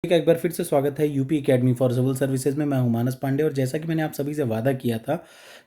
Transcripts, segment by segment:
का एक बार फिर से स्वागत है UP academy for civil services में। मैं हूं मानस पांडे और जैसा कि मैंने आप सभी से वादा किया था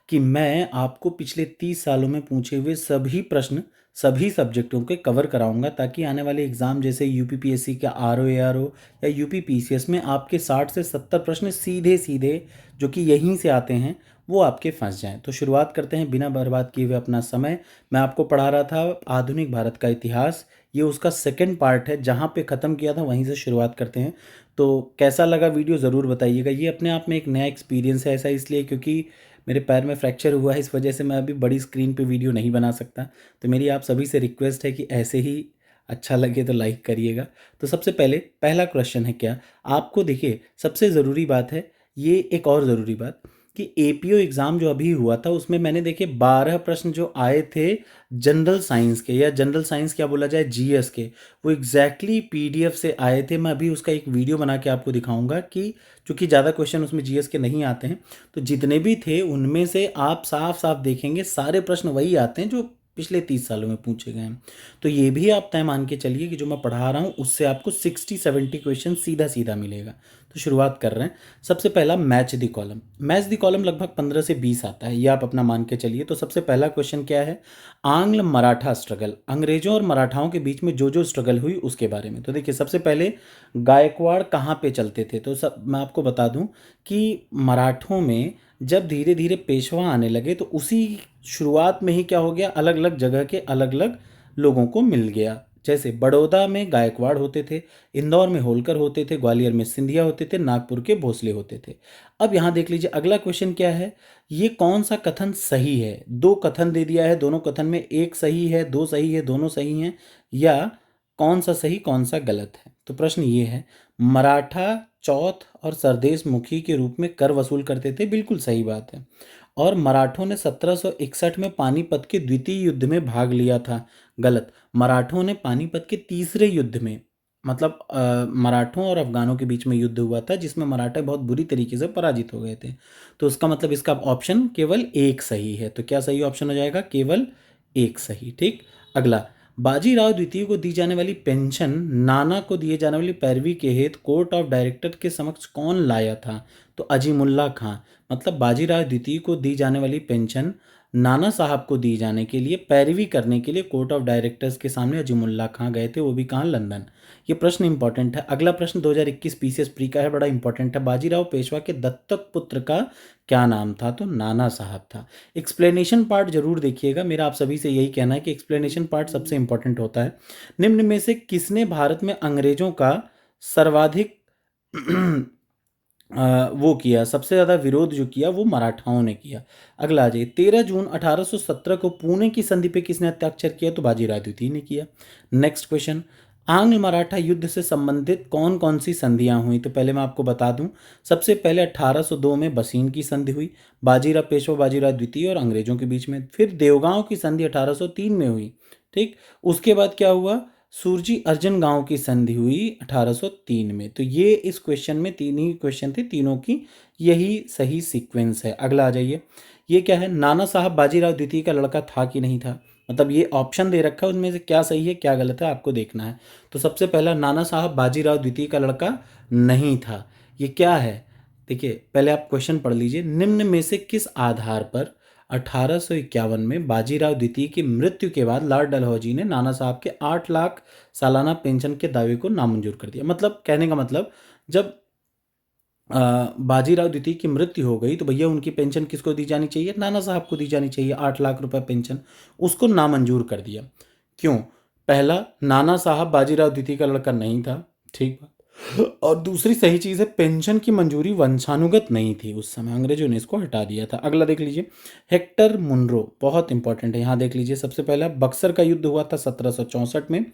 कि मैं आपको पिछले 30 सालों में पूछे हुए सभी प्रश्न सभी सब्जेक्टों के कवर कराऊंगा ताकि आने वाले एग्जाम जैसे यूपीपीएससी का आरओ एआरओ या यूपी पीसीएस में आपके 60 से 70 प्रश्न सीधे सीधे जो कि यहीं से आते हैं वो आपके फंस जाएं। तो शुरुआत करते हैं बिना बर्बाद किए हुए अपना समय। मैं आपको पढ़ा रहा था आधुनिक भारत का इतिहास। ये उसका सेकंड पार्ट है, जहाँ पे ख़त्म किया था वहीं से शुरुआत करते हैं। तो कैसा लगा वीडियो ज़रूर बताइएगा। ये अपने आप में एक नया एक्सपीरियंस है, ऐसा इसलिए क्योंकि मेरे पैर में फ्रैक्चर हुआ है, इस वजह से मैं अभी बड़ी स्क्रीन पे वीडियो नहीं बना सकता। तो मेरी आप सभी से रिक्वेस्ट है कि ऐसे ही अच्छा लगे तो लाइक करिएगा। तो सबसे पहले पहला क्वेश्चन है क्या, आपको देखिए सबसे ज़रूरी बात है, ये एक और ज़रूरी बात कि एपीओ एग्ज़ाम जो अभी हुआ था उसमें मैंने देखे 12 प्रश्न जो आए थे जनरल साइंस के, या जनरल साइंस क्या बोला जाए, जीएस के, वो एग्जैक्टली पीडीएफ से आए थे। मैं अभी उसका एक वीडियो बना के आपको दिखाऊंगा कि चूंकि ज़्यादा क्वेश्चन उसमें जीएस के नहीं आते हैं, तो जितने भी थे उनमें से आप साफ साफ देखेंगे सारे प्रश्न वही आते हैं जो पिछले 30 सालों में पूछे गए हैं। तो ये भी आप तय मान के चलिए कि जो मैं पढ़ा रहा हूँ उससे आपको 60-70 क्वेश्चन सीधा सीधा मिलेगा। तो शुरुआत कर रहे हैं। सबसे पहला match the column. Match the column लगभग 15 से 20 आता है, ये आप अपना मान के चलिए। तो सबसे पहला क्वेश्चन क्या है, आंग्ल मराठा स्ट्रगल, अंग्रेजों और मराठाओं के बीच में जो जो स्ट्रगल हुई उसके बारे में। तो देखिए सबसे पहले गायकवाड़ कहाँ पे चलते थे, तो सब मैं आपको बता दूं कि मराठों में जब धीरे धीरे पेशवा आने लगे तो उसी शुरुआत में ही क्या हो गया, अलग अलग जगह के अलग अलग लोगों को मिल गया। जैसे बड़ौदा में गायकवाड़ होते थे, इंदौर में होलकर होते थे, ग्वालियर में सिंधिया होते थे, नागपुर के भोसले होते थे। अब यहाँ देख लीजिए अगला क्वेश्चन क्या है, ये कौन सा कथन सही है। दो कथन दे दिया है, दोनों कथन में एक सही है, दो सही है, दोनों सही हैं, या कौन सा सही कौन सा गलत है। तो प्रश्न ये है, मराठा चौथ और सरदेश मुखी के रूप में कर वसूल करते थे, बिल्कुल सही बात है। और मराठों ने 1761 में पानीपत के द्वितीय युद्ध में भाग लिया था, गलत। मराठों ने पानीपत के तीसरे युद्ध में, मतलब मराठों और अफगानों के बीच में युद्ध हुआ था जिसमें मराठा बहुत बुरी तरीके से पराजित हो गए थे। तो उसका मतलब इसका ऑप्शन केवल एक सही है। तो क्या सही ऑप्शन हो जाएगा, केवल एक सही। ठीक, अगला, बाजीराव द्वितीय को दी जाने वाली पेंशन नाना को दिए जाने वाली पैरवी के हेतु कोर्ट ऑफ डायरेक्टर के समक्ष कौन लाया था। तो अजीमुल्ला खां। मतलब बाजीराव द्वितीय को दी जाने वाली पेंशन नाना साहब को दी जाने के लिए पैरवी करने के लिए कोर्ट ऑफ डायरेक्टर्स के सामने अजीमुल्ला खां गए थे, वो भी कहाँ, लंदन। ये प्रश्न इंपॉर्टेंट है। अगला प्रश्न 2021 पीसीएस प्री का है, बड़ा इंपॉर्टेंट है। बाजीराव पेशवा के दत्तक पुत्र का क्या नाम था, तो नाना साहब था। एक्सप्लेनेशन पार्ट जरूर देखिएगा, मेरा आप सभी से यही कहना है कि एक्सप्लेनेशन पार्ट सबसे इंपॉर्टेंट होता है। निम्न में से किसने भारत में अंग्रेजों का सर्वाधिक वो किया, सबसे ज़्यादा विरोध जो किया वो मराठाओं ने किया। अगला आ जाइए, 13 जून 1817 को पुणे की संधि पे किसने हस्ताक्षर किया, तो बाजीराव द्वितीय ने किया। नेक्स्ट क्वेश्चन, आंग्ल मराठा युद्ध से संबंधित कौन कौन सी संधियां हुई। तो पहले मैं आपको बता दूं, सबसे पहले 1802 में बसीन की संधि हुई, बाजीराव पेशवा बाजीराव द्वितीय और अंग्रेजों के बीच में। फिर देवगांव की संधि 1803 में हुई। ठीक, उसके बाद क्या हुआ, सुरजी अर्जन गांव की संधि हुई 1803 में। तो ये इस क्वेश्चन में तीन ही क्वेश्चन थे, तीनों की यही सही सीक्वेंस है। अगला आ जाइए, ये क्या है, नाना साहब बाजीराव द्वितीय का लड़का था कि नहीं था। मतलब ये ऑप्शन दे रखा है, उनमें से क्या सही है क्या गलत है आपको देखना है। तो सबसे पहला, नाना साहब बाजीराव द्वितीय का लड़का नहीं था। ये क्या है, देखिए पहले आप क्वेश्चन पढ़ लीजिए, निम्न में से किस आधार पर 1851 में बाजीराव द्वितीय की मृत्यु के बाद लॉर्ड डलहौजी ने नाना साहब के 8 लाख सालाना पेंशन के दावे को नामंजूर कर दिया। मतलब कहने का मतलब, जब बाजीराव द्वितीय की मृत्यु हो गई तो भैया उनकी पेंशन किसको दी जानी चाहिए, नाना साहब को दी जानी चाहिए, 8 लाख रुपए पेंशन, उसको नामंजूर कर दिया। क्यों, पहला, नाना साहब बाजीराव द्वितीय का लड़का नहीं था, ठीक बात। और दूसरी सही चीज़ है, पेंशन की मंजूरी वंशानुगत नहीं थी उस समय, अंग्रेजों ने इसको हटा दिया था। अगला देख लीजिए, हेक्टर मुनरो, बहुत इंपॉर्टेंट है, यहाँ देख लीजिए। सबसे पहला, बक्सर का युद्ध हुआ था 1764 में,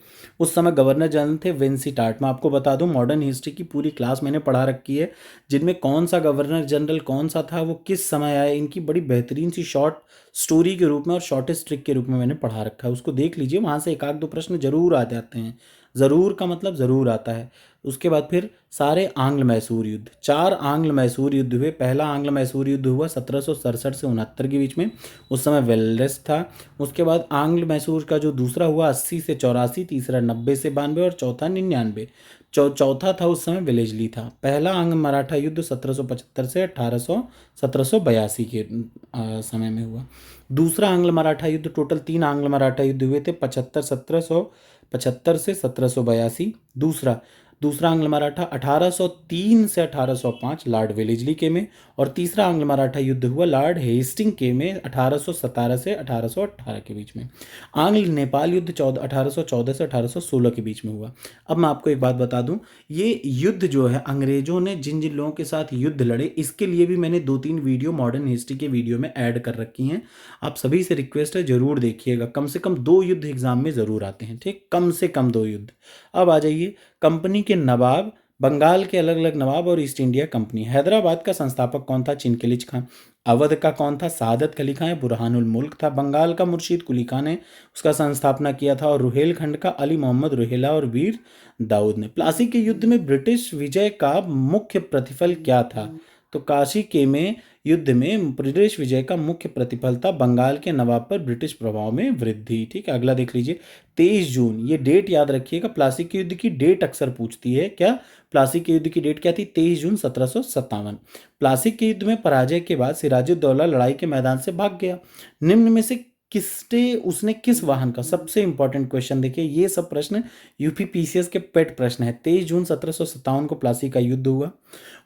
उस समय गवर्नर जनरल थे वेंसीटाट। मैं आपको बता दूं, मॉडर्न हिस्ट्री की पूरी क्लास मैंने पढ़ा रखी है, जिनमें कौन सा गवर्नर जनरल कौन सा था, वो किस समय आया, इनकी बड़ी बेहतरीन सी शॉर्ट स्टोरी के रूप में और शॉर्टेस्ट ट्रिक के रूप में मैंने पढ़ा रखा है, उसको देख लीजिए, वहाँ से एक आध दो प्रश्न जरूर आ जाते हैं, ज़रूर का मतलब ज़रूर आता है। उसके बाद फिर सारे आंग्ल मैसूर युद्ध, 4 आंग्ल मैसूर युद्ध हुए। पहला आंग्ल मैसूर युद्ध हुआ 1767 से 69 के बीच में, उस समय वेल्डेस था। उसके बाद आंग्ल मैसूर का जो दूसरा हुआ 80 से 84, तीसरा 90 से 92 और चौथा 99। चौथा था उस समय वेलेस्ली था। पहला आंग्ल मराठा युद्ध 1775 से 1782 के समय में हुआ। दूसरा आंग्ल मराठा युद्ध, टोटल 3 आंग्ल मराठा युद्ध हुए थे, 1775 से 1782। दूसरा आंग्ल मराठा 1803 से 1805 लॉर्ड वेलेस्ली के में, और तीसरा आंग्ल मराठा युद्ध हुआ लॉर्ड हेस्टिंग के में 1817 से 1818 के बीच में। आंग्ल नेपाल युद्ध 1814 से 1816 के बीच में हुआ। अब मैं आपको एक बात बता दूं, ये युद्ध जो है अंग्रेजों ने जिन जिन लोगों के साथ युद्ध लड़े, इसके लिए भी मैंने 2-3 वीडियो मॉडर्न हिस्ट्री के वीडियो में ऐड कर रखी हैं। आप सभी से रिक्वेस्ट है जरूर देखिएगा, कम से कम 2 युद्ध एग्जाम में जरूर आते हैं, ठीक, कम से कम 2 युद्ध। अब आ जाइए, कंपनी के नवाब, बंगाल के अलग अलग नवाब और ईस्ट इंडिया कंपनी। हैदराबाद का संस्थापक कौन था? चिनकिलिच खां। अवध का कौन था? सादत अली खां या बुरहानुल मुल्क था। बंगाल का मुर्शीद कुली खां ने उसका संस्थापना किया था, और रुहेलखंड का अली मोहम्मद रुहेला और वीर दाऊद ने। प्लासी के युद्ध में ब्रिटिश विजय का मुख्य प्रतिफल क्या था? तो काशी के में युद्ध में ब्रिटिश विजय का मुख्य प्रतिफल था बंगाल के नवाब पर ब्रिटिश प्रभाव में वृद्धि। ठीक है, अगला देख लीजिए, 23 जून, ये डेट याद रखिएगा। प्लासी के युद्ध की डेट अक्सर पूछती है, क्या प्लासी के युद्ध की डेट क्या थी? 23 जून 1757। प्लासी के युद्ध में पराजय के बाद सिराजुद्दौला लड़ाई के मैदान से भाग गया। निम्न में से उसने किस वाहन का, सबसे इंपॉर्टेंट क्वेश्चन देखिए, ये सब प्रश्न यूपी पीसीएस के पेट प्रश्न है। 23 जून 1757 को प्लासी का युद्ध हुआ।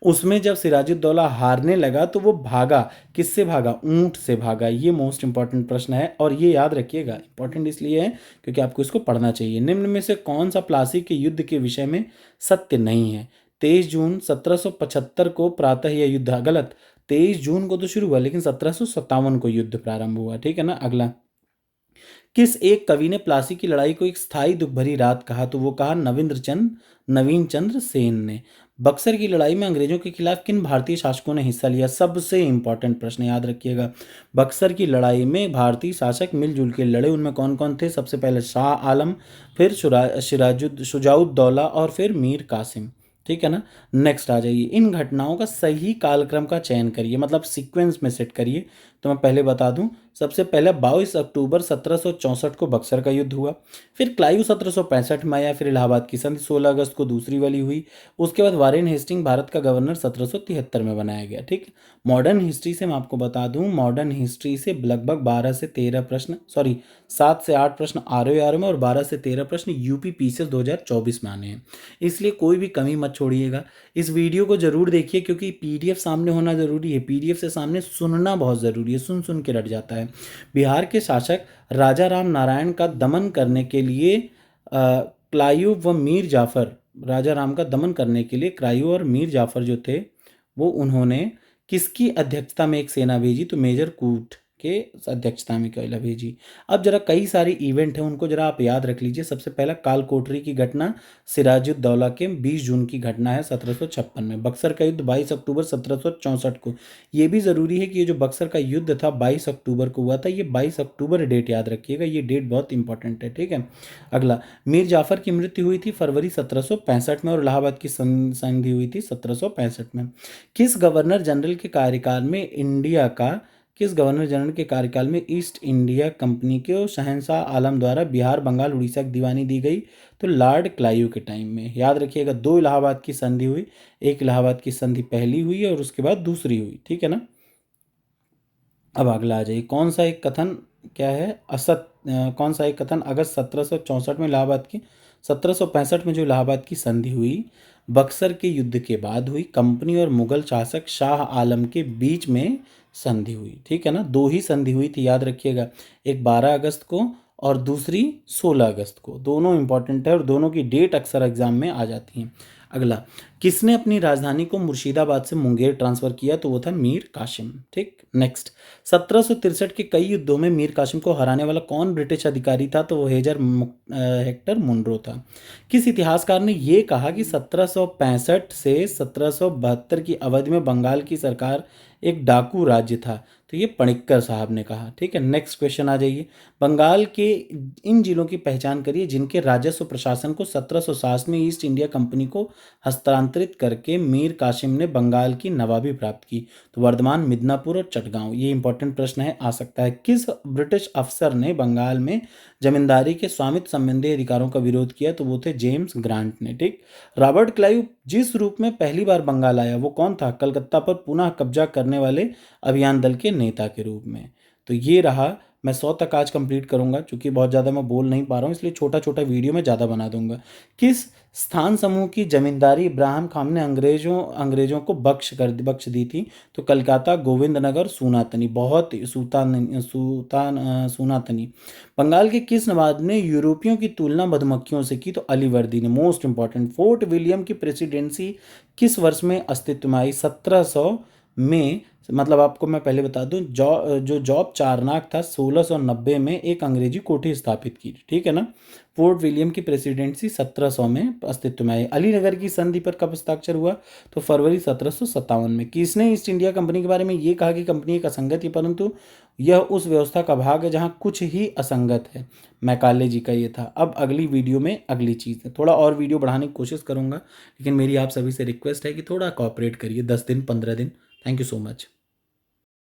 उसमें जब सिराजुद्दौला हारने लगा तो वो भागा, किससे भागा? ऊंट से भागा। ये मोस्ट इंपॉर्टेंट प्रश्न है, और ये याद रखिएगा, इंपॉर्टेंट इसलिए है क्योंकि आपको इसको पढ़ना चाहिए। निम्न में से कौन सा प्लासी के युद्ध के विषय में सत्य नहीं है? 23 जून 1775 को प्रातः यह युद्ध, गलत, 23 जून को तो शुरू हुआ लेकिन 1757 को युद्ध प्रारंभ हुआ। ठीक है ना। अगला, किस एक कवि ने प्लासी की लड़ाई को एक स्थायी दुख भरी रात कहा? तो वो कहा नवीन चंद्र सेन ने। बक्सर की लड़ाई में अंग्रेजों के खिलाफ किन भारतीय शासकों ने हिस्सा लिया? सबसे इंपॉर्टेंट प्रश्न याद रखिएगा। बक्सर की लड़ाई में भारतीय शासक मिलजुल के लड़े, उनमें कौन कौन थे? सबसे पहले शाह आलम, फिर शुजाउद्दौला और फिर मीर कासिम। ठीक है ना। नेक्स्ट आ जाइए, इन घटनाओं का सही कालक्रम का चयन करिए, मतलब सीक्वेंस में सेट करिए। तो मैं पहले बता दूं, सबसे पहले 22 अक्टूबर 1764 को बक्सर का युद्ध हुआ, फिर क्लाइव 1765 में आया, फिर इलाहाबाद की संधि 16 अगस्त को दूसरी वाली हुई, उसके बाद वारेन हेस्टिंग भारत का गवर्नर 1773 में बनाया गया। ठीक, मॉडर्न हिस्ट्री से मैं आपको बता दूं, मॉडर्न हिस्ट्री से लगभग 12 से 13 प्रश्न, सॉरी 7 से 8 प्रश्न ROR में और 12 से 13 प्रश्न यूपी पीसीएस 2024 में आने हैं, इसलिए कोई भी कमी मत छोड़िएगा। इस वीडियो को जरूर देखिए क्योंकि PDF सामने होना जरूरी है, PDF से सामने सुनना बहुत जरूरी है, सुन सुन के रट जाता है। बिहार के शासक राजा राम नारायण का दमन करने के लिए क्लाइव व मीर जाफर, राजा राम का दमन करने के लिए क्लाइव और मीर जाफर जो थे, वो उन्होंने किसकी अध्यक्षता में एक सेना भेजी? तो मेजर कूट के अध्यक्षता में कैला भेजी। अब जरा कई सारे इवेंट हैं, उनको जरा आप याद रख लीजिए। सबसे पहला कालकोठरी की घटना, सिराजुद्दौला के 20 जून की घटना है 1756 में। बक्सर का युद्ध 22 अक्टूबर 1764 को। ये भी ज़रूरी है कि ये जो बक्सर का युद्ध था 22 अक्टूबर को हुआ था, ये 22 अक्टूबर डेट याद रखिएगा, ये डेट बहुत इंपॉर्टेंट है। ठीक है। अगला, मीर जाफर की मृत्यु हुई थी फरवरी 1765 में और इलाहाबाद की संधि हुई थी 1765 में। किस गवर्नर जनरल के कार्यकाल में ईस्ट इंडिया कंपनी के शहंशाह आलम द्वारा बिहार, बंगाल, उड़ीसा की दीवानी दी गई? तो लॉर्ड क्लाइव के टाइम में। याद रखिएगा, 2 इलाहाबाद की संधि हुई, एक इलाहाबाद की संधि पहली हुई और उसके बाद दूसरी हुई। ठीक है ना। अब अगला आ जाइए, कौन सा एक कथन अगस्त 1764 में इलाहाबाद की, 1765 में जो इलाहाबाद की संधि हुई बक्सर के युद्ध के बाद हुई, कंपनी और मुगल शासक शाह आलम के बीच में संधि हुई। ठीक है ना, 2 ही संधि हुई थी, याद रखिएगा, एक 12 अगस्त को और दूसरी 16 अगस्त को। दोनों इंपॉर्टेंट है और दोनों की डेट अक्सर एग्जाम में आ जाती हैं। अगला, किसने अपनी राजधानी को मुर्शिदाबाद से मुंगेर ट्रांसफर किया? तो वो था मीर कासिम। ठीक, नेक्स्ट, 1763 के कई युद्धों में मीर कासिम को हराने वाला कौन ब्रिटिश अधिकारी था? तो वो हेक्टर मुनरो था। किस इतिहासकार ने ये कहा कि 1765 से 1772 की अवधि में बंगाल की सरकार एक डाकू राज्य था? तो ये पणिक्कर साहब ने कहा। ठीक है, नेक्स्ट क्वेश्चन आ जाइए। बंगाल के इन जिलों की पहचान करिए जिनके राजस्व प्रशासन को 1760 में ईस्ट इंडिया कंपनी को हस्तांतरित करके मीर कासिम ने बंगाल की नवाबी प्राप्त की। तो वर्धमान, मिदनापुर और चटगांव। ये इंपॉर्टेंट प्रश्न है, आ सकता है। किस ब्रिटिश अफसर ने बंगाल में जमींदारी के स्वामित्व संबंधी अधिकारों का विरोध किया? तो वो थे जेम्स ग्रांट ने। ठीक। रॉबर्ट क्लाइव जिस रूप में पहली बार बंगाल आया वो कौन था? कलकत्ता पर पुनः कब्जा करने वाले अभियान दल के नेता के रूप में। तो ये रहा। मैं 100 तक आज कंप्लीट करूंगा, क्योंकि बहुत ज़्यादा मैं बोल नहीं पा रहा हूँ, इसलिए छोटा छोटा वीडियो में ज़्यादा बना दूंगा। किस स्थान समूह की जमींदारी इब्राहिम खान ने अंग्रेजों को बख्श दी थी? तो कलकत्ता, गोविंदनगर, सूनातनी। बहुत सूनातनी। बंगाल के किस नवाब ने यूरोपियों की तुलना मधुमक्खियों से की? तो अलीवर्दी ने। मोस्ट इंपॉर्टेंट, फोर्ट विलियम की प्रेसिडेंसी किस वर्ष में अस्तित्व में आई? 1700 में। मतलब आपको मैं पहले बता दूं, जो जॉब चारनाक था 1690 में एक अंग्रेजी कोठी स्थापित की। ठीक है ना। फोर्ट विलियम की प्रेसिडेंसी 1700 में अस्तित्व में आई। अलीनगर की संधि पर कब हस्ताक्षर हुआ? तो फरवरी 1757 में। किसने ईस्ट इंडिया कंपनी के बारे में ये कहा कि कंपनी एक असंगत है, परंतु यह उस व्यवस्था का भाग है जहां कुछ ही असंगत है? मैकाले जी का ये था। अब अगली वीडियो में अगली चीज़ है, थोड़ा और वीडियो बढ़ाने की कोशिश करूंगा, लेकिन मेरी आप सभी से रिक्वेस्ट है कि थोड़ा कॉपरेट करिए। 10 दिन 15 दिन। Thank you so much.